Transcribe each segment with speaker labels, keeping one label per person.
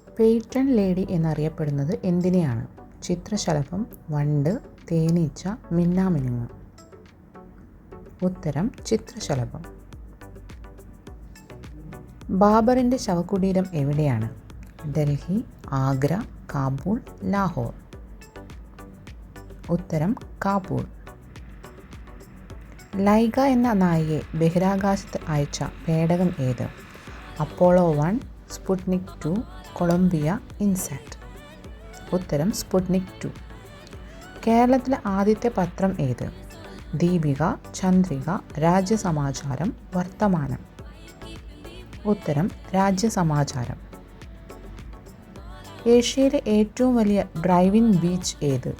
Speaker 1: പെയ്റ്റൺ lady എന്നറിയപ്പെടുന്നത് എന്തിനെയാണ്? ചിത്രശലഭം, വണ്ട്, തേനീച്ച, മിന്നാമിനുങ്ങ്. ഉത്തരം ചിത്രശലഭം. ബാബറിൻ്റെ ശവകുടീരം എവിടെയാണ്? ഡൽഹി, ആഗ്ര, കാബൂൾ, ലാഹോർ. ഉത്തരം കാബൂൾ. ലൈഗ എന്ന നായികയെ ബഹിരാകാശത്ത് അയച്ച പേടകം ഏത്? Apollo 1, Sputnik 2, Columbia, INSAT. ഉത്തരം സ്പുട്നിക് 2. കേരളത്തിലെ ആദ്യത്തെ പത്രം ഏത്? ദീപിക, ചന്ദ്രിക, രാജ്യസമാചാരം, വർത്തമാനം. ഉത്തരം രാജ്യസമാചാരം. ഏഷ്യയിലെ ഏറ്റവും വലിയ ഡ്രൈവിൻ ബീച്ച് ഏത്?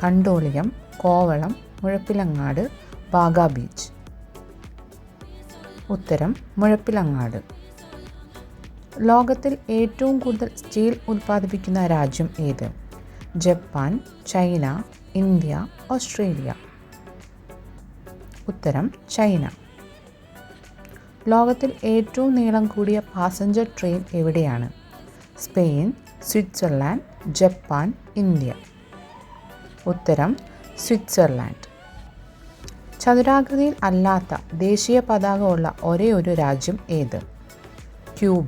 Speaker 1: കണ്ടോളിയം, കോവളം, മുഴപ്പിലങ്ങാട്, ബാഗ ബീച്ച്. ഉത്തരം മുഴപ്പിലങ്ങാട്. ലോകത്തിൽ ഏറ്റവും കൂടുതൽ സ്റ്റീൽ ഉൽപ്പാദിപ്പിക്കുന്ന രാജ്യം ഏത്? Japan, China, India, Australia. ഉത്തരം ചൈന. ലോകത്തിൽ ഏറ്റവും നീളം കൂടിയ പാസഞ്ചർ ട്രെയിൻ എവിടെയാണ്? Spain, Switzerland, Japan, India. ഉത്തരം സ്വിറ്റ്സർലാൻഡ്. ചതുരാകൃതിയിൽ അല്ലാത്ത ദേശീയ പതാക ഉള്ള ഒരേയൊരു രാജ്യം ഏത്? Cuba,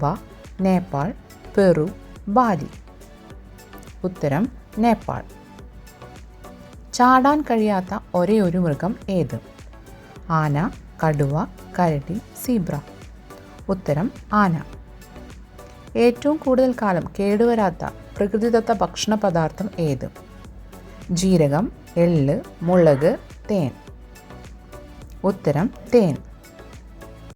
Speaker 1: Nepal, Peru, Bali. ഉത്തരം നേപ്പാൾ. ചാടാൻ കഴിയാത്ത ഒരേയൊരു മൃഗം ഏത്? ആന, കടുവ, കരടി, സീബ്ര. ഉത്തരം ആന. ഏറ്റവും കൂടുതൽ കാലം കേടുവരാത്ത പ്രകൃതിദത്ത ഭക്ഷണ പദാർത്ഥം ഏത്? ജീരകം, എള്ള്, മുളക്, തേൻ. ഉത്തരം തേൻ.